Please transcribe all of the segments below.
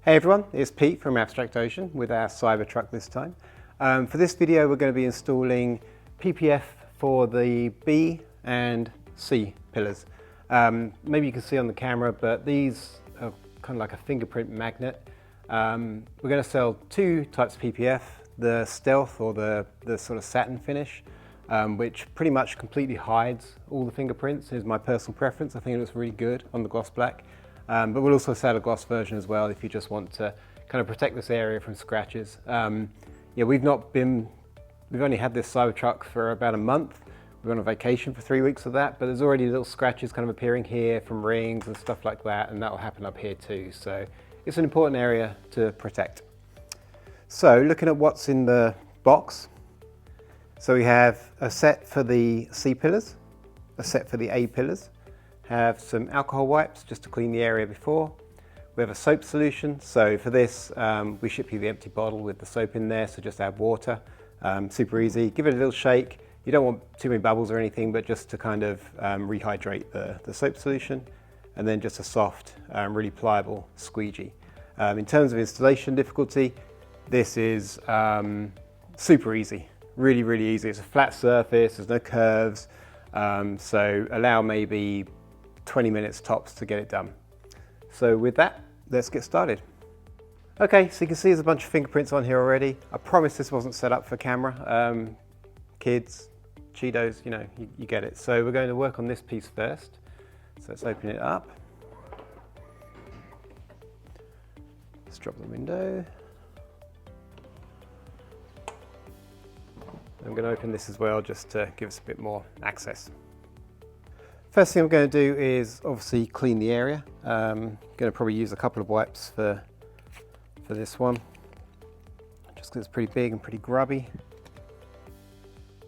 Hey everyone, it's Pete from Abstract Ocean with our Cybertruck this time. For this video we're going to be installing PPF for the B and C pillars. Maybe you can see on the camera, but these are kind of like a fingerprint magnet. We're going to sell two types of PPF, the stealth or the sort of satin finish, which pretty much completely hides all the fingerprints. Is my personal preference. I think it looks really good on the gloss black. But we'll also sell a gloss version as well if you just want to kind of protect this area from scratches. Yeah, we've only had this Cybertruck for about a month. We're on a vacation for 3 weeks of that, but there's already little scratches kind of appearing here from rings and stuff like that, and that'll happen up here too. So it's an important area to protect. So looking at what's in the box. So we have a set for the C pillars, a set for the A pillars. Have some alcohol wipes just to clean the area before. We have a soap solution, so for this we ship you the empty bottle with the soap in there, so just add water. Super easy. Give it a little shake. You don't want too many bubbles or anything, but just to kind of rehydrate the soap solution. And then just a soft, really pliable squeegee. In terms of installation difficulty, this is super easy. Really, really easy. It's a flat surface, there's no curves, so allow maybe 20 minutes tops to get it done. So with that, let's get started. Okay, so you can see there's a bunch of fingerprints on here already. I promise this wasn't set up for camera. Kids, Cheetos, you know, you get it. So we're going to work on this piece first. So let's open it up. Let's drop the window. I'm going to open this as well just to give us a bit more access. First thing I'm going to do is obviously clean the area. I'm going to probably use a couple of wipes for this one, just because it's pretty big and pretty grubby.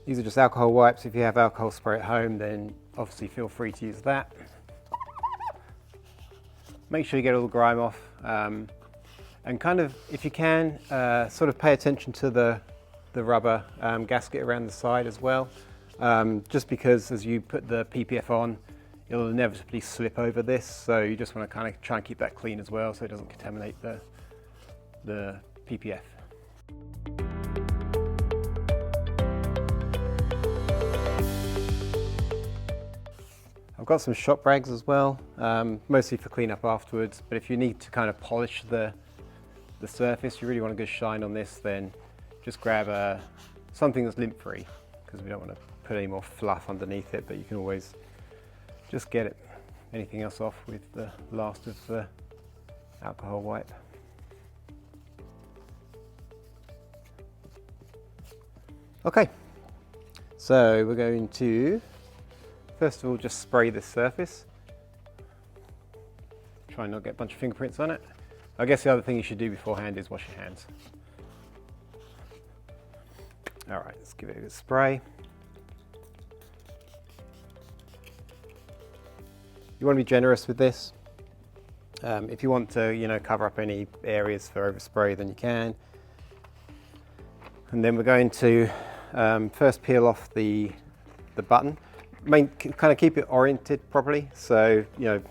These are just alcohol wipes. If you have alcohol spray at home, then obviously feel free to use that. Make sure you get all the grime off, and kind of, if you can, sort of pay attention to the rubber gasket around the side as well. Just because as you put the PPF on, it'll inevitably slip over this, so you just want to kind of try and keep that clean as well so it doesn't contaminate the PPF. I've got some shop rags as well, mostly for cleanup afterwards, but if you need to kind of polish the surface, you really want a good shine on this, then just grab something that's lint free, because we don't want to put any more fluff underneath it, but you can always just get anything else off with the last of the alcohol wipe. Okay, so we're going to first of all just spray this surface. Try and not get a bunch of fingerprints on it. I guess the other thing you should do beforehand is wash your hands. All right, let's give it a good spray. You want to be generous with this. If you want to, you know, cover up any areas for overspray, then you can. And then we're going to first peel off the button. Kind of keep it oriented properly, so you know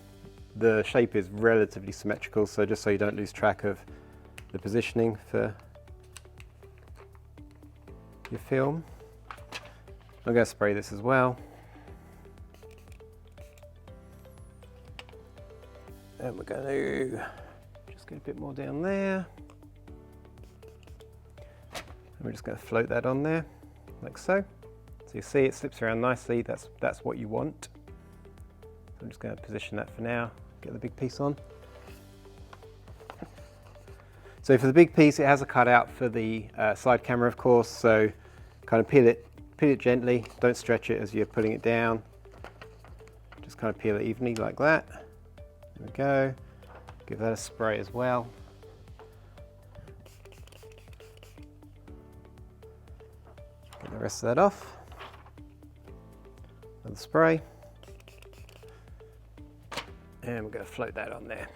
the shape is relatively symmetrical. So just so you don't lose track of the positioning for your film. I'm going to spray this as well. And we're going to just get a bit more down there. And we're just going to float that on there, like so. So you see it slips around nicely, that's what you want. So I'm just going to position that for now, get the big piece on. So for the big piece, it has a cutout for the side camera, of course, so kind of peel it gently, don't stretch it as you're putting it down. Just kind of peel it evenly like that. There we go. Give that a spray as well. Get the rest of that off. Another spray. And we're going to float that on there.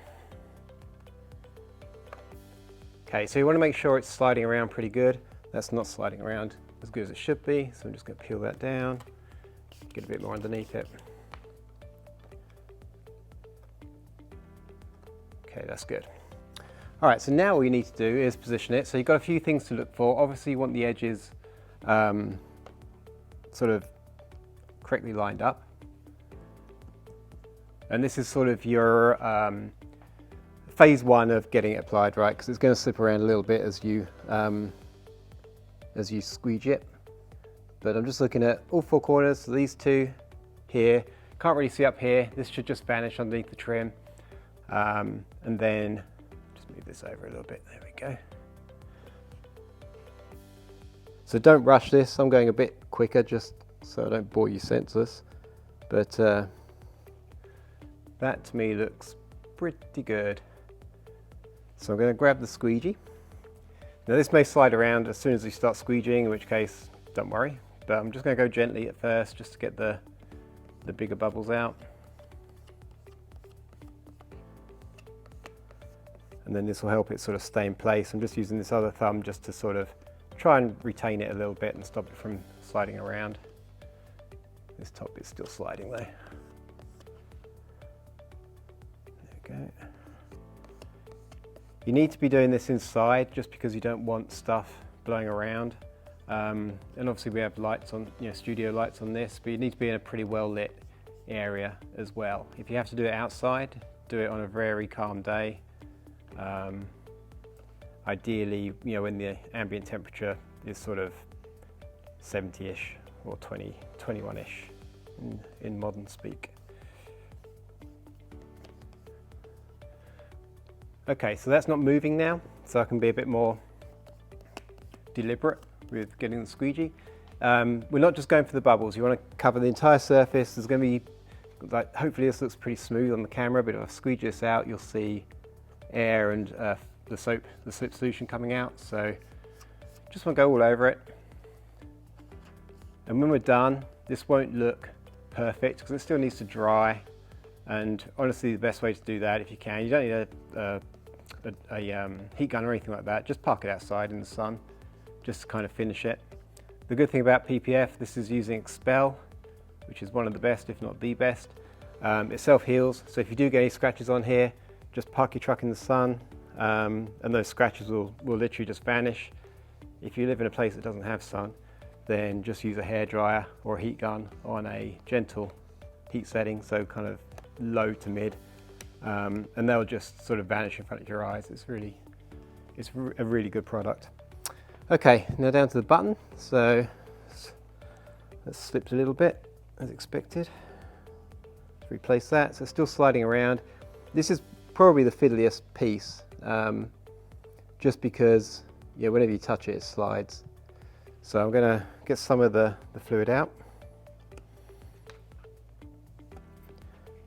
Okay, so you want to make sure it's sliding around pretty good. That's not sliding around as good as it should be, so I'm just going to peel that down, get a bit more underneath it. Okay, that's good. All right, so now all you need to do is position it. So you've got a few things to look for. Obviously you want the edges sort of correctly lined up. And this is sort of your phase one of getting it applied, right? Because it's going to slip around a little bit as you squeegee it. But I'm just looking at all four corners, so these two here. Can't really see up here. This should just vanish underneath the trim. And then just move this over a little bit. There we go. So don't rush this. I'm going a bit quicker just so I don't bore you senseless. But that to me looks pretty good. So I'm going to grab the squeegee. Now this may slide around as soon as you start squeegeeing, in which case don't worry. But I'm just going to go gently at first just to get the bigger bubbles out. And then this will help it sort of stay in place. I'm just using this other thumb just to sort of try and retain it a little bit and stop it from sliding around. This top is still sliding though. There we go. You need to be doing this inside just because you don't want stuff blowing around. And obviously we have lights on, studio lights on this, but you need to be in a pretty well lit area as well. If you have to do it outside, do it on a very calm day. Ideally, when the ambient temperature is sort of 70-ish or 21-ish in modern speak. Okay, so that's not moving now, so I can be a bit more deliberate with getting the squeegee. We're not just going for the bubbles. You want to cover the entire surface. There's going to be, hopefully this looks pretty smooth on the camera, but if I squeegee this out, you'll see air and the slip solution coming out. So just want to go all over it. And when we're done, this won't look perfect because it still needs to dry. And honestly, the best way to do that, if you can, you don't need a heat gun or anything like that. Just park it outside in the sun, just to kind of finish it. The good thing about PPF, this is using Expel, which is one of the best, if not the best. It self-heals, so if you do get any scratches on here, just park your truck in the sun, and those scratches will literally just vanish. If you live in a place that doesn't have sun, then just use a hairdryer or a heat gun on a gentle heat setting, so kind of low to mid, and they'll just sort of vanish in front of your eyes. It's a really good product. Okay, now down to the button. So that slipped a little bit as expected. Let's replace that. So it's still sliding around. This is probably the fiddliest piece, just because whenever you touch it, it slides. So I'm going to get some of the fluid out.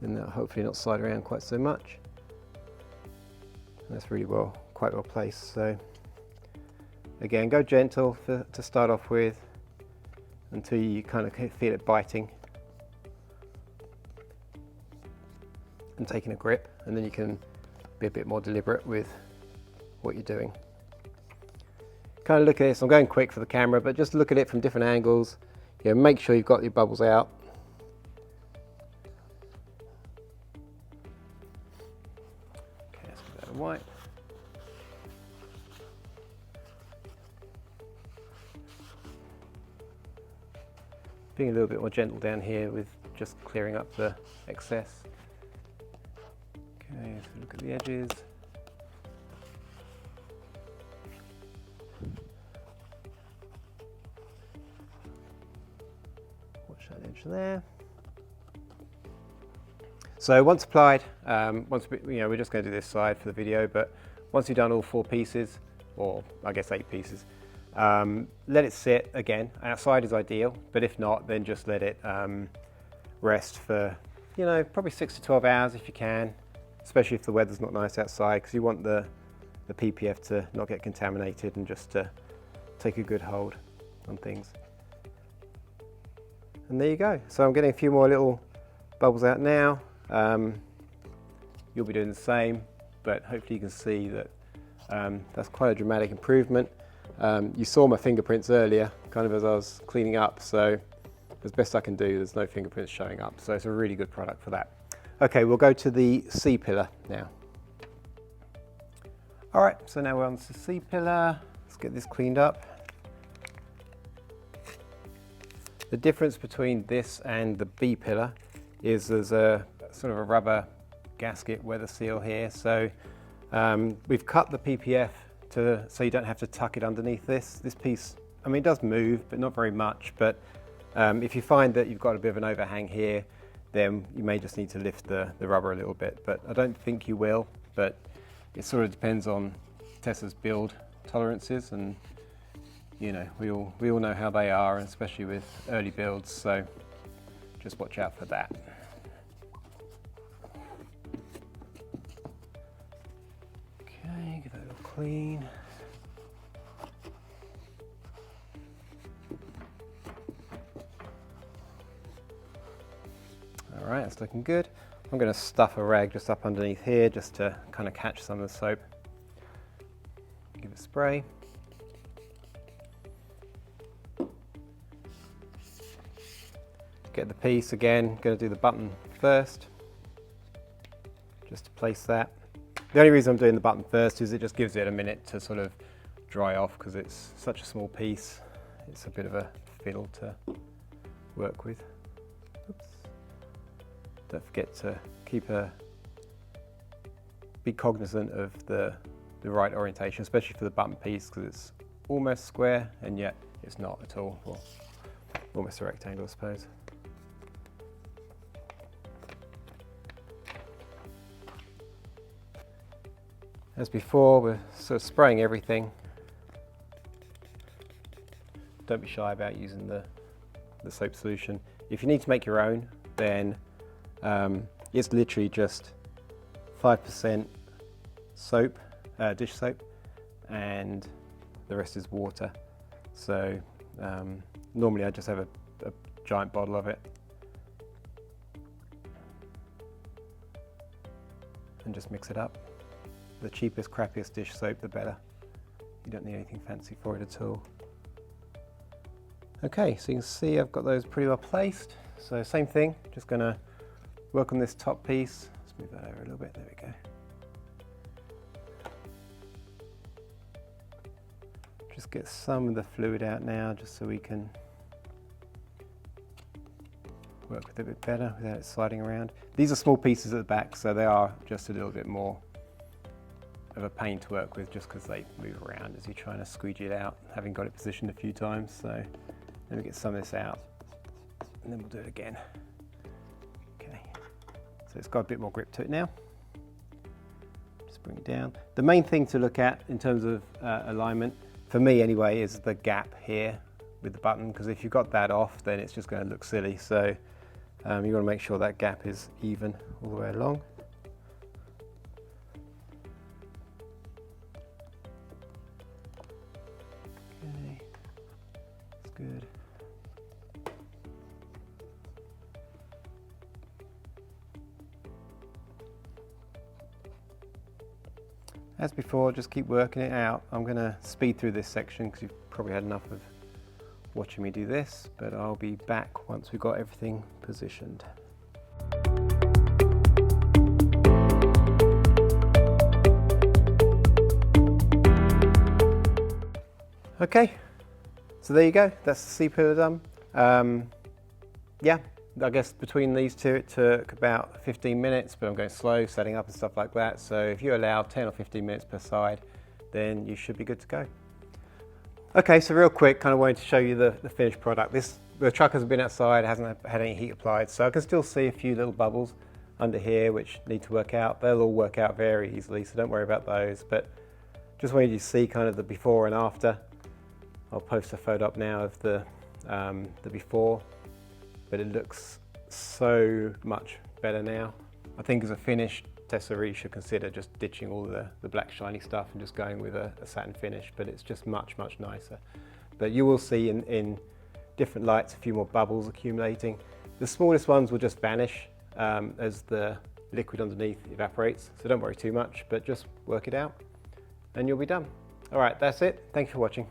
And that'll hopefully not slide around quite so much. And that's really quite well placed. So again, go gentle to start off with until you kind of feel it biting and taking a grip, and then you can be a bit more deliberate with what you're doing. Kind of look at this, I'm going quick for the camera, but just look at it from different angles. Make sure you've got your bubbles out. Okay, let's give that a wipe. Being a little bit more gentle down here with just clearing up the excess. Okay, so look at the edges. Watch that edge there. So once applied, we're just going to do this side for the video, but once you've done all 4 pieces, or I guess 8 pieces, let it sit again. Outside is ideal, but if not, then just let it rest for, probably 6 to 12 hours if you can, especially if the weather's not nice outside, because you want the PPF to not get contaminated and just to take a good hold on things. And there you go. So I'm getting a few more little bubbles out now. You'll be doing the same, but hopefully you can see that that's quite a dramatic improvement. You saw my fingerprints earlier, kind of as I was cleaning up, so as best I can do, there's no fingerprints showing up, so it's a really good product for that. Okay, we'll go to the C pillar now. All right, so now we're on to the C pillar. Let's get this cleaned up. The difference between this and the B pillar is there's a sort of a rubber gasket weather seal here. So we've cut the PPF so you don't have to tuck it underneath this. This piece, I mean, it does move, but not very much. But if you find that you've got a bit of an overhang here, then you may just need to lift the rubber a little bit. But I don't think you will, but it sort of depends on Tessa's build tolerances, and you know, we all know how they are, especially with early builds, so just watch out for that. Okay, give that a little clean. All right, that's looking good. I'm going to stuff a rag just up underneath here just to kind of catch some of the soap. Give it a spray. Get the piece again, going to do the button first, just to place that. The only reason I'm doing the button first is it just gives it a minute to sort of dry off because it's such a small piece. It's a bit of a fiddle to work with. Oops. Don't forget to be cognizant of the right orientation, especially for the button piece, because it's almost square and yet it's not at all. Well, almost a rectangle, I suppose. As before, we're sort of spraying everything. Don't be shy about using the soap solution. If you need to make your own, then it's literally just 5% soap, dish soap, and the rest is water. So normally I just have a giant bottle of it and just mix it up. The cheapest, crappiest dish soap, the better. You don't need anything fancy for it at all. Okay, so you can see I've got those pretty well placed. So same thing, just gonna work on this top piece. Let's move that over a little bit, there we go. Just get some of the fluid out now, just so we can work with it a bit better without it sliding around. These are small pieces at the back, so they are just a little bit more of a pain to work with just because they move around as you're trying to squeegee it out, having got it positioned a few times. So let me get some of this out and then we'll do it again. Okay, so it's got a bit more grip to it now. Just bring it down. The main thing to look at in terms of alignment, for me anyway, is the gap here with the button, because if you've got that off, then it's just going to look silly. So you want to make sure that gap is even all the way along. Good. As before, just keep working it out. I'm going to speed through this section because you've probably had enough of watching me do this, but I'll be back once we've got everything positioned. Okay. So there you go, that's the C pillar done. Yeah, I guess between these two it took about 15 minutes, but I'm going slow, setting up and stuff like that. So if you allow 10 or 15 minutes per side, then you should be good to go. Okay, so real quick, kind of wanted to show you the finished product. The truck hasn't been outside, hasn't had any heat applied, so I can still see a few little bubbles under here which need to work out. They'll all work out very easily, so don't worry about those. But just wanted you to see kind of the before and after. I'll post a photo up now of the before, but it looks so much better now. I think as a finish, Tessa really should consider just ditching all the black shiny stuff and just going with a satin finish, but it's just much, much nicer. But you will see in different lights a few more bubbles accumulating. The smallest ones will just vanish as the liquid underneath evaporates, so don't worry too much, but just work it out and you'll be done. All right, that's it. Thanks for watching.